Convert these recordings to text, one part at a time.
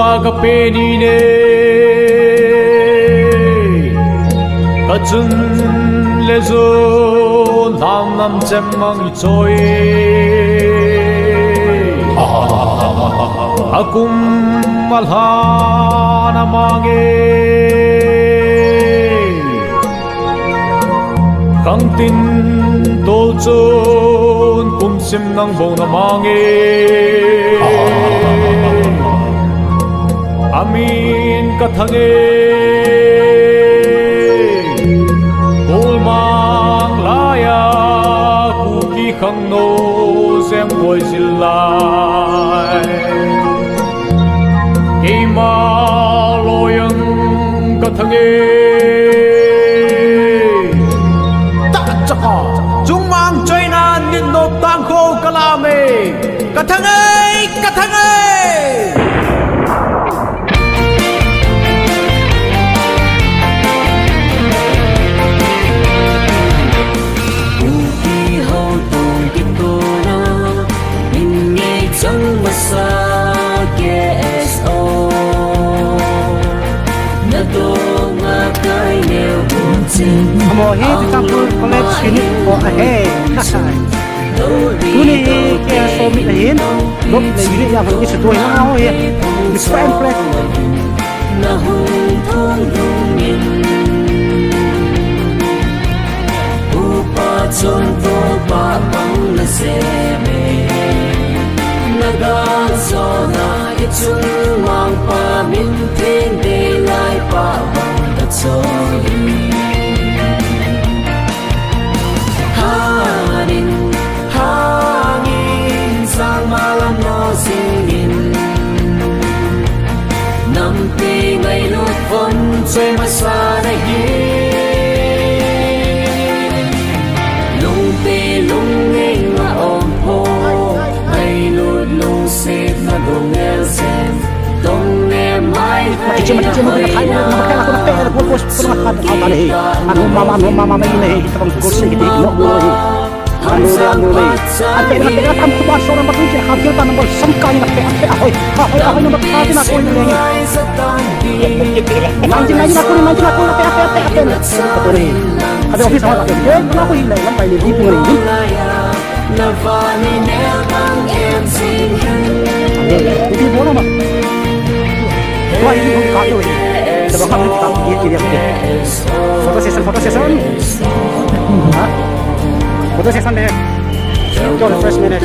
aga penine kachun lezo nam nam chemmang choi akum malhana mange kangtin dolchon kumsim nang bona mange amin kathange golmang laya kuki khang no sem boy silai keima loyang kathange ta chaka jungmang choina nin no tang kho kalame kathange kathange Amo he di Tampur College Unit o ahe tuni ke so mi lain lop le unit ya bagi setu yang mau he di spam flag na hung thong lungin upa chon to pa bang na se me naga so na ichung mang pa min tin de lai pa bang da so chơi mà xa đây lung tê lung nghe mà ôm hô hay lụt lung xếp mà đồ nghe xem tông nghe mãi phải cuma nak kaya nak pakai aku nak fokus nak ada ni anu mama ini kita kursi kita nak boleh anu ada nak tam kuat seorang berkunci hasil tanam bersangkai nak pakai ahoy nak pakai nak kau ini Manjin aku nak pakai betul ni ada office sama tak dia kenapa hilang sampai ni ibu ni ini boleh mah wah ini kacau ini sebab kami kita dia foto session deh jauh fresh minute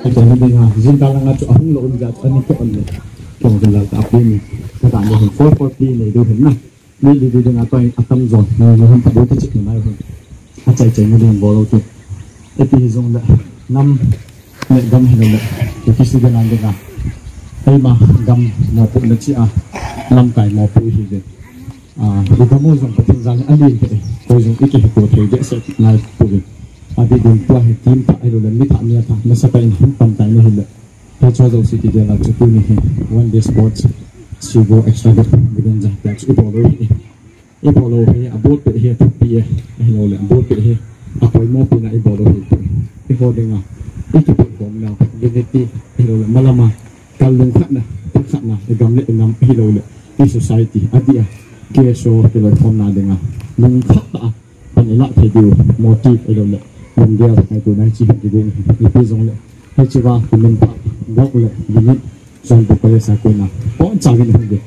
Jadi dengan zinta lang at ang loob gat ani ko on kung dala ta apin kata ni 440 ni do na ni di dengan to atam zone na han pa do ta chik na ho achai chai ni ding bolo to eti zone la nam ne gam hin la ke kisi ga nan ga ai ma gam mo pu na chi a nam kai mo pu hi de do ka mo zone patin zang ali ke ko zone iki ko the de set na pu Adi dun tua he tim pa ilo le mi ta mi ta na sa kain hum pam tai ni hile ta cho zo si ti de la chu ni he one day sports si go extra bit gidan ja ta chu polo he abot pe he tu pi he lo le abot pe he apoi mo pi na I bolo he ho de nga iki pu ko na geneti he lo le malama kalung khat na e gam le nam he lo le I society adia ke so ke lo thom na de nga lung khat ta pan ila the du motive e lo le Mungkin ada tu naik cihak di sini, itu zong le. Hei ciba minta gak le, ini zong bukan saya nak. Oh jangan ni,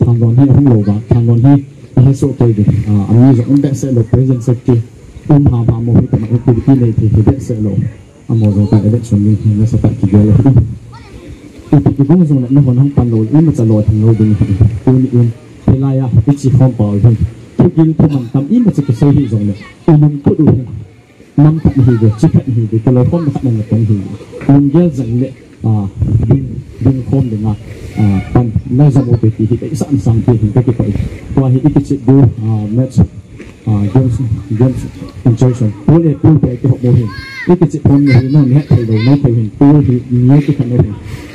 tanggon ni orang loba, tanggon ni ini sok tu je. Ami zong undek selo present sekti, haba mau kita nak aktiviti ni tu undek selo. Amo zong tak election ni, ni sepak tiga le. Itu pun zong le, ni orang panlol, ini macam lor panlol ni. Ini pelaya, itu form power. Gil teman tam ini macam kesehi zong le, umum kudu he, nam tak hidup, cepat hidup, kalau kom tak nak hidup, mungkin zong le, ding kom dengan pan nazar motivasi kita isan sampai hingga kita tuah itu cikgu match games conjunction boleh pun kita hok bohin cái chuyện hôm nay nó nhẹ thầy đầu nó thầy hình tôi thì nhớ cái thằng này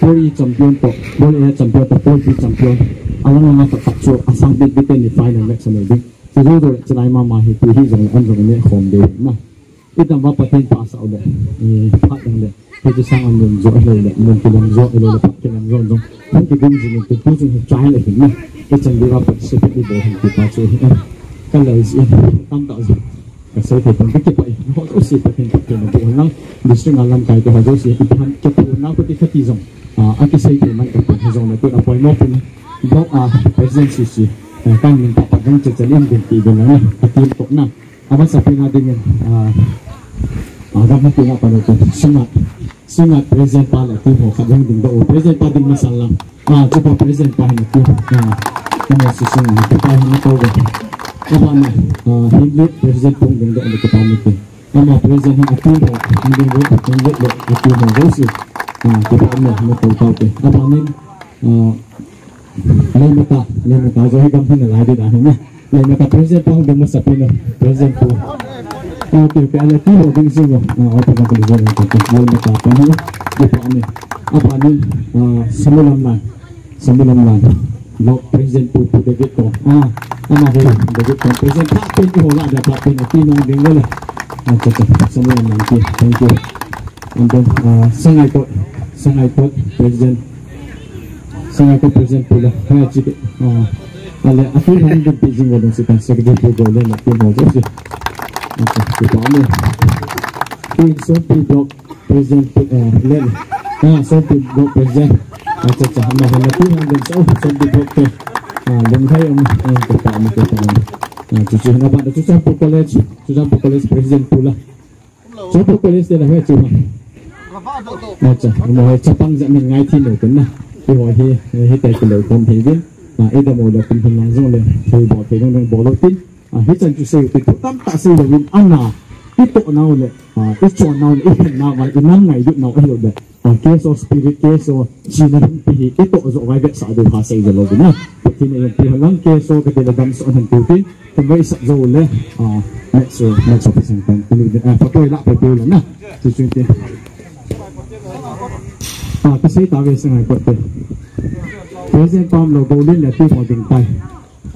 tôi champion to tôi champion to tôi champion anh nó tập cho sang bên bên này final match này đi thì rồi cho này mà thì tôi hy vọng anh rồi nhé không đều mà ít năm vào patent pass out đấy phát đang đấy thì sang anh mình rồi đấy mình cứ làm rồi rồi phát cái làm rồi không cái gì mình cứ tôi dùng trái lại hình mà cái chân đi vào sẽ bị bỏ hình của ta chơi cái lời gì tam tạo gì saya tekan kecil pak, nak usi pakai pakai nak ulang, mesti ngalam kaya tu harus usi ikan cepu nak putih ketizong, aki saya teman kepada ketizong nak tu apa yang pun, blok present sisi, kan minta pakai cecelin ganti dengan hati untuk nak, apa sampai nak dengan, agak mungkin apa tu, sangat present pada tu, kadang dengan present pada masalah, cuba present pada tu, kena sisi ni, kita ini tahu. Apa ni? Hindu present pun dengan ada kepamit. Nama present yang aktif, Hindu aktif mengurusi. Kepamit kita tahu tu. Apa ni? Lemata. Jadi kami ni lagi dah ni. Lemata present pun dengan sapina present pun. Okey, kalau tu dengan semua. Apa yang boleh jadi? Lemata apa ni? Apa ni? Sembilan. Lo present pun David tu. Ama boleh David tu present tak pun orang ada tak pun nanti nak dengar lah. Semua nanti. Thank you. Untuk sangat kot present pula. Hai cik. Kalau aku orang di Beijing orang sekarang sekarang boleh nak temu je. Kita ambil. So blok present lain. So blok present. Macam mana tu yang dan so blok tu. Dan saya kita ambil kita. Cuci apa? Cuci college present pula. Cuci college dia dah cuma. Macam mau cepang zaman ngai tin tu na. Ibu he tak kalau kompeten. Ada modal pun langsung le. Saya buat dengan bolotin. Hitan cuci itu tak saya dengan anak. Itu now le. Itu now inang ngai itu now le. Case of spirit, case of sinarang pihi, ito so kaya sa ado hasa ilo na. Kini yung pihalang case of katilagam sa anong tutin, kagay sa zole, next office ang patuloy lang, patuloy lang na. Susunti. Kasi tawag sa nga ito. Present pam logo din na ito mo dingtay.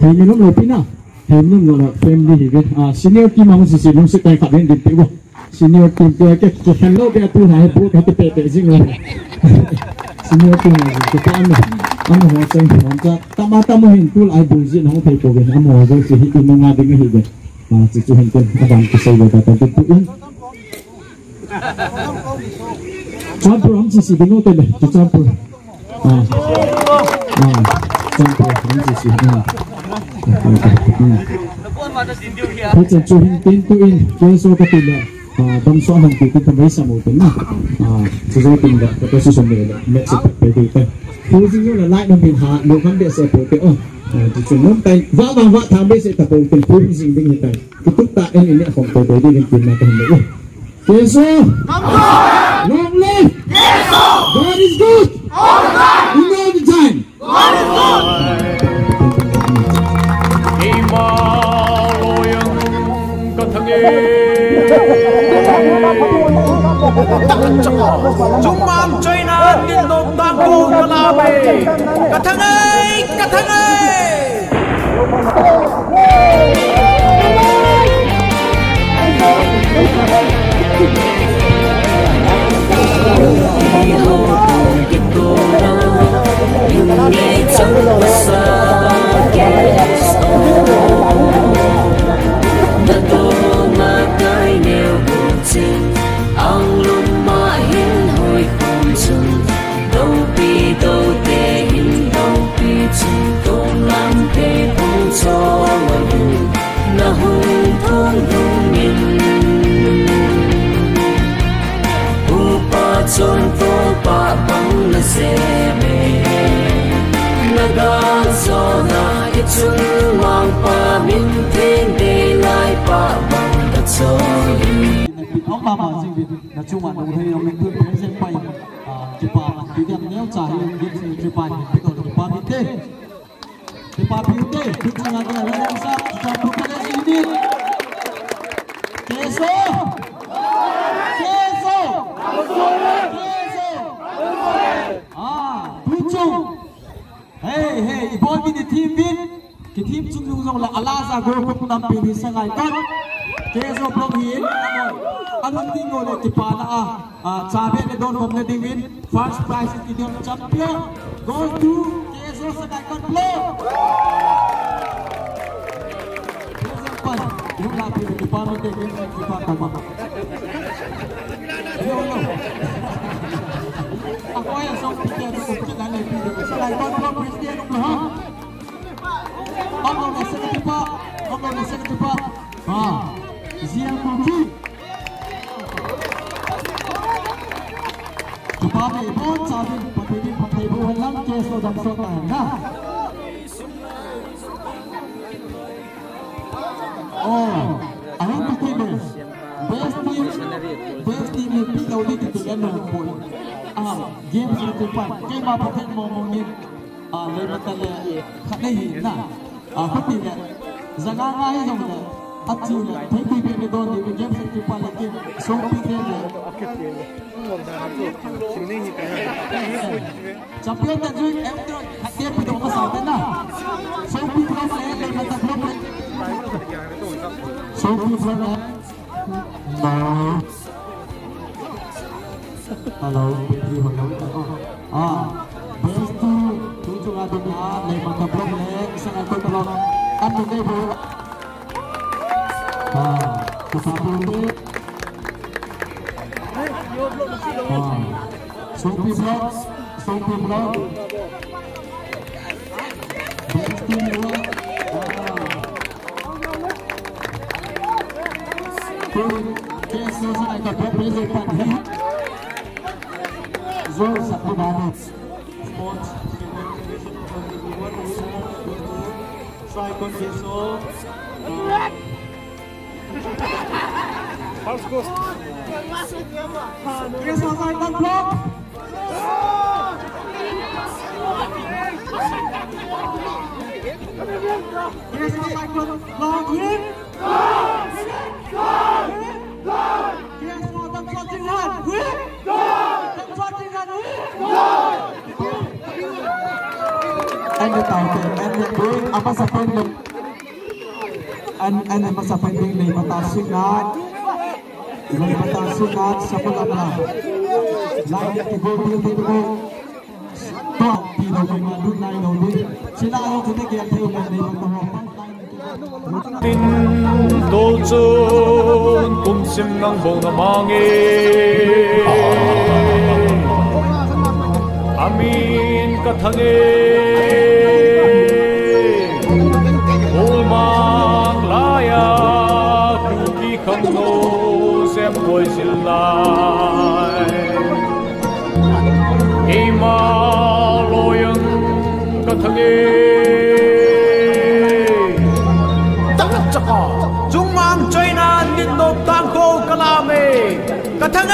Hindi nung lopi na. Hindi nung family higit. Senior team ang sisilong sa tayo kabin din piwa. Senior team tu ke hello dia tu hai bu kata pepe sing lah. Senior team kita anu hoseng manja tamu hintul ai buzin hong pei ko gen amo ho si hitin nga ding higen. Cucu hintul kadang kesai kata tu in. Campur am si dino te le campur. Campur am si. Cucu hintin tu in keso katila. Bangso ang kita may sa motor na. Susutin na. Kapag susunod na. Mexico. Pwede ito. Pusing nyo na lahat ng pinha. Lukang biya sa pote. Susunod tayo. Wa tabi sa itapote. Pusing din ito. Tutuk tayo ini akong pote. Hindi rin pinatahimik. Keso! Long live! Keso! God is good! All the time! You know the time! God is good! Himaloyang katangin Jumang China Nindok Tangko Kalame Katangay là chung mà đồng thời mình tự thấy xem bay chụp ảnh thì đem nếu trả hiện diện chụp ảnh thì còn chụp ảnh thế chụp ảnh thế chụp ảnh là cái làm sao chụp ảnh cái gì đi kế số zong la alaza go ko nam pi ni sangai ton keso blong hin anam ding go le tipana chabe le don hom le ding win first prize in the champion goes to keso sangai ton blow keso pan yung la pi ni pa no te ni pa ta ma yo ako ay song pikir ko kita le pi sangai ton blow Christian no ha ông này sẽ đi qua, ông này sẽ đi qua, riêng một chút, chúng ta phải bốn trăm nghìn, và thì đi học thầy bu hành lang kia số đằng số này ha. Anh em biết đi, best team mình biết đâu đi từ cái nào cũng, game sẽ đi qua, game mà phải mong nhìn, lấy mặt là khát đấy hình na. Phát triển này, giờ ngay rồi này, ắt chiu này, thấy bị bị đòn thì bị game sẽ chụp lại cái số bị đen này. Champion đã chơi em rồi, hạt tiền bị đổ vào sào tên nào, số bị đổ này lên mặt tập lốp này, số bị đổ này, hello, bị hoạt động, best two chúng ta đang lên mặt tập lốp này. Sangat kontrol kan mungkin bu kesatuan Sophie Block keso sangat kontrol representan zon satu banget sports try condition house ghost yes I got block yes I got block hit yes I'm shooting hard hit I'm shooting hard anh đã tạo tiền anh nhận được apa sampai anh apa sampai ini mata sunat siapa lama lain yang digobel itu toh tidak mengadu lain lagi sila aku kita kian tahu mengenai mata 도전 꿈심 낭봉 망해 아민 까탕에 올망라야 두기 강도 샘보이실라이 이마로연 까탕에 딱딱자가 중망 저희는 민독 땅고 까라메 까탕에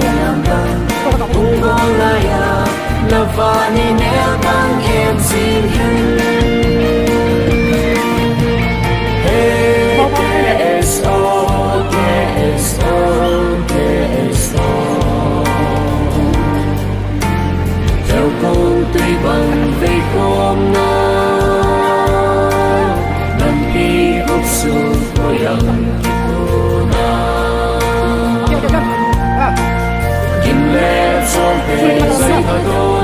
nhang băng ung go laya na vani ne bang em sin hin KSO KSO KSO theo công tuy bằng vây khom nó nằm đi hốc sương của yang Kim lệ cho về dây thơ đô